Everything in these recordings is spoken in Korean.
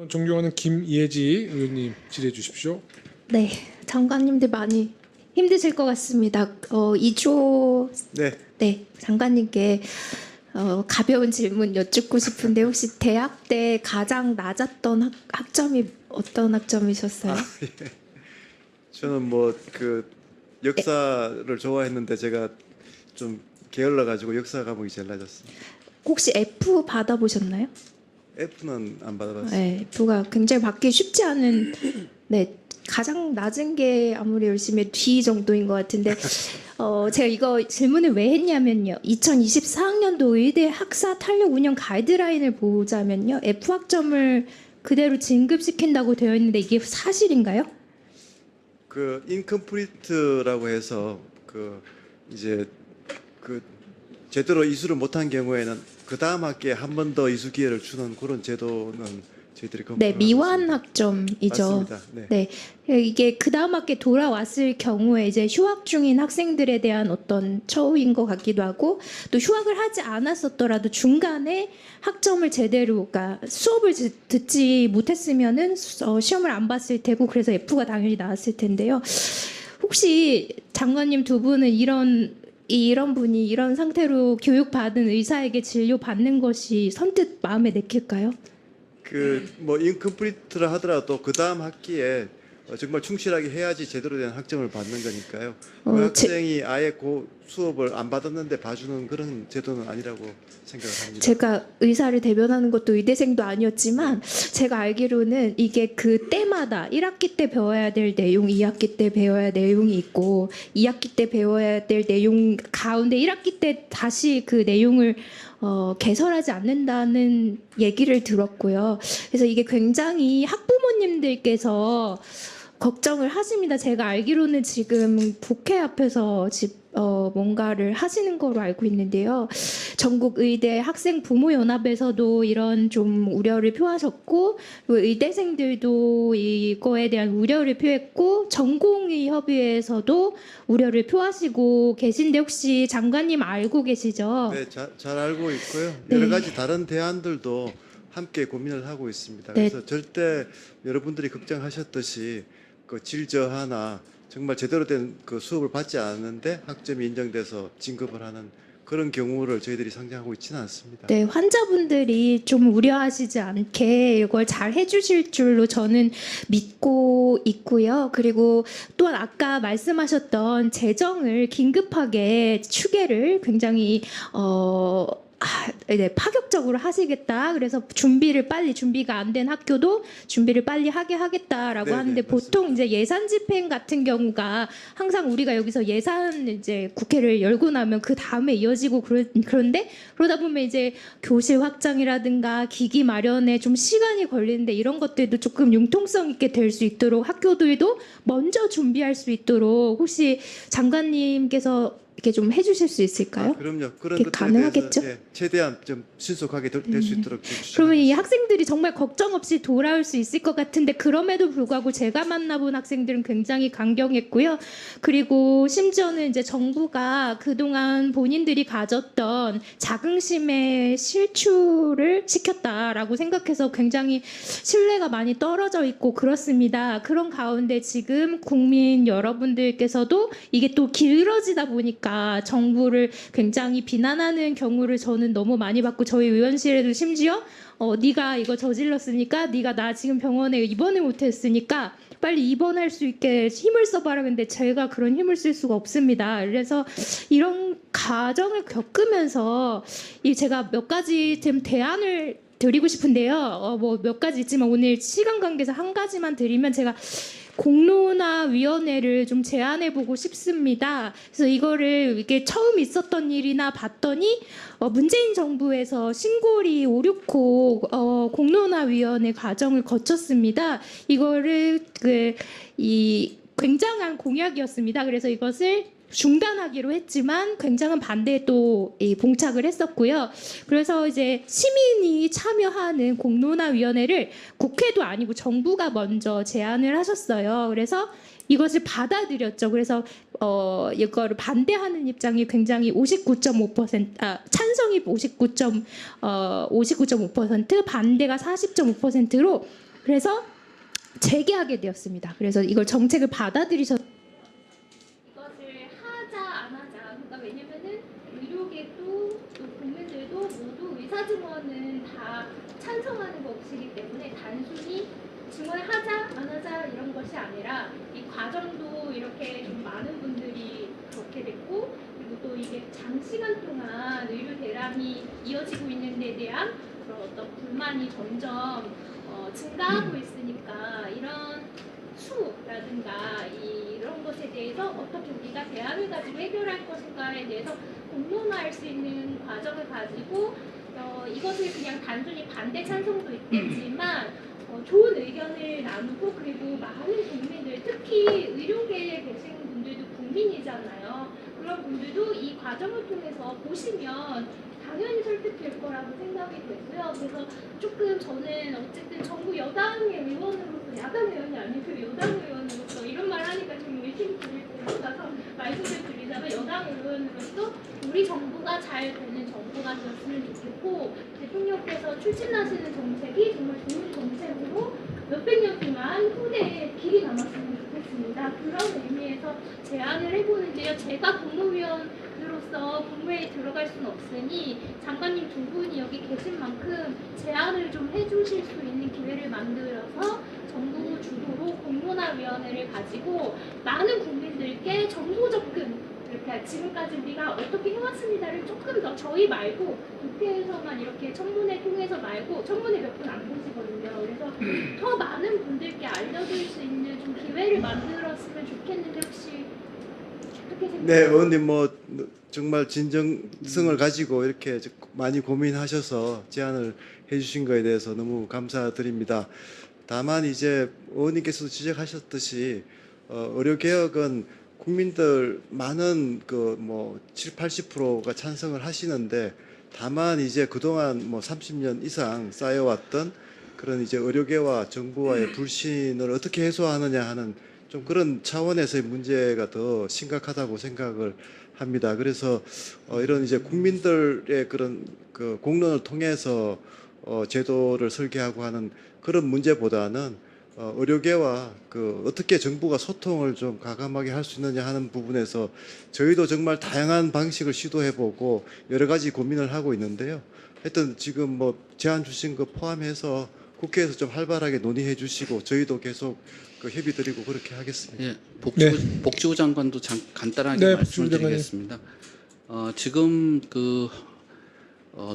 존경하는 김예지 의원님 질의해 주십시오. 네, 장관님들 많이 힘드실 것 같습니다. 2조 네. 장관님께 가벼운 질문 여쭙고 싶은데 혹시 대학 때 가장 낮았던 학점이 어떤 학점이셨어요? 예. 저는 뭐 그 역사를 좋아했는데 제가 좀 게을러 가지고 역사 과목이 제일 낮았습니다. 혹시 F 받아보셨나요? F는 안 받아봤어요. 네, F가 굉장히 받기 쉽지 않은 네 가장 낮은 게 아무리 열심히 해도 D 정도인 것 같은데 제가 이거 질문을 왜 했냐면요. 2024학년도 의대 학사 탄력 운영 가이드라인을 보자면요. F 학점을 그대로 진급시킨다고 되어 있는데 이게 사실인가요? 그 인컴플리트라고 해서 그 이제 그 제대로 이수를 못한 경우에는 그 다음 학기에 한 번 더 이수 기회를 주는 그런 제도는 저희들이 네, 미완 학점이죠. 맞습니다. 네, 이게 그 다음 학기에 돌아왔을 경우에 이제 휴학 중인 학생들에 대한 어떤 처우인 것 같기도 하고 또 휴학을 하지 않았었더라도 중간에 학점을 제대로, 그러니까 수업을 듣지 못했으면은 시험을 안 봤을 테고 그래서 F가 당연히 나왔을 텐데요. 혹시 장관님 두 분은 이런 분이 이런 상태로 교육받은 의사에게 진료 받는 것이 선뜻 마음에 내킬까요? 그 뭐 인컴플리트라 하더라도 그 다음 학기에 정말 충실하게 해야지 제대로 된 학점을 받는 거니까요. 그 학생이 아예 그 수업을 안 받았는데 봐주는 그런 제도는 아니라고 생각을 합니다. 제가 의사를 대변하는 것도 의대생도 아니었지만 제가 알기로는 이게 그 때마다 1학기 때 배워야 될 내용, 2학기 때 배워야 할 내용이 있고 2학기 때 배워야 될 내용 가운데 1학기 때 다시 그 내용을 개설하지 않는다는 얘기를 들었고요. 그래서 이게 굉장히 학부모님들께서 걱정을 하십니다. 제가 알기로는 지금 국회 앞에서 뭔가를 하시는 거로 알고 있는데요. 전국 의대 학생 부모 연합에서도 이런 좀 우려를 표하셨고, 그리고 의대생들도 이거에 대한 우려를 표했고, 전공의 협의회에서도 우려를 표하시고 계신데 혹시 장관님 알고 계시죠? 네, 잘 알고 있고요. 네. 여러 가지 다른 대안들도 함께 고민을 하고 있습니다. 네. 그래서 절대 여러분들이 걱정하셨듯이 그 질 저하나 정말 제대로 된 그 수업을 받지 않았는데 학점이 인정돼서 진급을 하는 그런 경우를 저희들이 상정하고 있지는 않습니다. 네, 환자분들이 좀 우려하시지 않게 이걸 잘 해주실 줄로 저는 믿고 있고요. 그리고 또한 아까 말씀하셨던 재정을 긴급하게 추계를 굉장히 네, 파격적으로 하시겠다. 그래서 준비가 안 된 학교도 준비를 빨리 하게 하겠다라고 네네, 하는데 보통 이제 예산 집행 같은 경우가 항상 우리가 여기서 예산 이제 국회를 열고 나면 그 다음에 이어지고 그런데 그러다 보면 이제 교실 확장이라든가 기기 마련에 좀 시간이 걸리는데 이런 것들도 조금 융통성 있게 될 수 있도록 학교들도 먼저 준비할 수 있도록 혹시 장관님께서 이렇게 좀 해주실 수 있을까요? 그럼요. 그런 이게 것들에 가능하겠죠? 대해서 최대한 좀 신속하게 될 수 있도록 좀 그러면 이 추진하겠습니다. 학생들이 정말 걱정 없이 돌아올 수 있을 것 같은데 그럼에도 불구하고 제가 만나본 학생들은 굉장히 강경했고요. 그리고 심지어는 이제 정부가 그동안 본인들이 가졌던 자긍심의 실추를 시켰다라고 생각해서 굉장히 신뢰가 많이 떨어져 있고 그렇습니다. 그런 가운데 지금 국민 여러분들께서도 이게 또 길어지다 보니까 정부를 굉장히 비난하는 경우를 저는 너무 많이 받고 저희 의원실에도 심지어 네가 이거 저질렀으니까 네가 나 지금 병원에 입원을 못했으니까 빨리 입원할 수 있게 힘을 써봐라. 근데 제가 그런 힘을 쓸 수가 없습니다. 그래서 이런 과정을 겪으면서 제가 몇 가지 좀 대안을 드리고 싶은데요. 뭐 몇 가지 있지만 오늘 시간 관계상 한 가지만 드리면 제가 공론화위원회를 좀 제안해보고 싶습니다. 그래서 이게 처음 있었던 일이나 봤더니 문재인 정부에서 신고리 569 공론화위원회 과정을 거쳤습니다. 이거를 이 굉장한 공약이었습니다. 그래서 이것을 중단하기로 했지만 굉장한 반대에 또 봉착을 했었고요. 그래서 이제 시민이 참여하는 공론화위원회를 국회도 아니고 정부가 먼저 제안을 하셨어요. 그래서 이것을 받아들였죠. 그래서 이거를 반대하는 입장이 굉장히 59.5%, 찬성이 59.5%, 반대가 40.5%로 그래서 재개하게 되었습니다. 그래서 이걸 정책을 받아들이셨. 이것을 하자 안 하자. 그러니까 왜냐면은 의료계도 또 국민들도 모두 의사 증언은 다 찬성하는 것이기 때문에 단순히 증언을 하자 안 하자 이런 것이 아니라 이 과정도 이렇게 좀 많은 분들이 그렇게 됐고, 그리고 또 이게 장시간 동안 의료 대란이 이어지고 있는 데 대한 그런 어떤 불만이 점점 증가하고 있으니까 이런 수라든가 이런 것에 대해서 어떻게 우리가 대안을 가지고 해결할 것인가에 대해서 공론화할 수 있는 과정을 가지고 이것을 그냥 단순히 반대 찬성도 있겠지만 좋은 의견을 나누고, 그리고 많은 국민들, 특히 의료계에 계신 분들도 국민이잖아요. 그런 분들도 이 과정을 통해서 보시면 당연히 설득될 거라고 생각이 되고요. 그래서 조금 저는 어쨌든 정부 여당의 의원으로서, 야당 의원이 아니고 여당 의원으로서 이런 말 하니까 좀 의심 드릴 것 같아서 말씀을 드리자면, 여당 의원으로서 우리 정부가 잘 되는 정부가 되었으면 좋겠고, 대통령께서 추진하시는 정책이 정말 좋은 정책으로 몇백 년 동안 후대에 길이 남았으면 좋겠습니다. 그런 의미에서 제안을 해보는데요. 제가 국무위원으로서 국무회의에 들어갈 수는 없으니 장관님 두 분이 여기 계신 만큼 제안을 좀 해주실 수 있는 기회를 만들어서 정부 주도로 공론화위원회를 가지고 많은 국민들께 정보 접근, 이렇게 지금까지 우리가 어떻게 해왔습니다를 조금 더 저희 말고 국회에서만 이렇게 청문회 통해서 말고, 청문회 몇 분 안 보시거든요. 그래서 더 많은 분들께 알려드릴 수 있는 좀 기회를 만들었으면 좋겠는데 혹시 어떻게 생각하세요? 네, 의원님 뭐 정말 진정성을 가지고 이렇게 많이 고민하셔서 제안을 해주신 거에 대해서 너무 감사드립니다. 다만 이제 의원님께서도 지적하셨듯이 의료 개혁은 국민들 많은 그 뭐 7, 80%가 찬성을 하시는데, 다만 이제 그동안 뭐 30년 이상 쌓여왔던 그런 이제 의료계와 정부와의 불신을 어떻게 해소하느냐 하는 좀 그런 차원에서의 문제가 더 심각하다고 생각을 합니다. 그래서 이런 이제 국민들의 그런 그 공론을 통해서 제도를 설계하고 하는 그런 문제보다는 의료계와 그 어떻게 정부가 소통을 좀 가감하게 할 수 있느냐 하는 부분에서 저희도 정말 다양한 방식을 시도해보고 여러 가지 고민을 하고 있는데요. 하여튼 지금 뭐 제안 주신 거 포함해서 국회에서 좀 활발하게 논의해 주시고 저희도 계속 그 협의 드리고 그렇게 하겠습니다. 예, 네. 복지부 장관도 간단하게 네, 말씀을 복지부 장관님. 드리겠습니다. 지금 그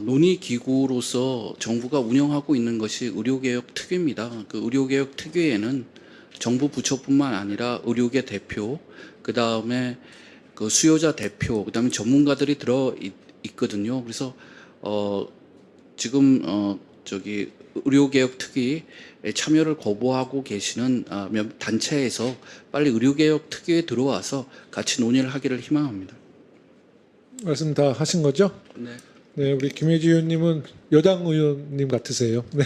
논의 기구로서 정부가 운영하고 있는 것이 의료개혁 특위입니다. 그 의료개혁 특위에는 정부 부처뿐만 아니라 의료계 대표, 그 다음에 그 수요자 대표, 그 다음에 전문가들이 들어 있거든요. 그래서 지금 저기 의료개혁 특위에 참여를 거부하고 계시는 몇 단체에서 빨리 의료개혁 특위에 들어와서 같이 논의를 하기를 희망합니다. 말씀 다 하신 거죠? 네. 네, 우리 김혜지 의원님은 여당 의원님 같으세요. 네.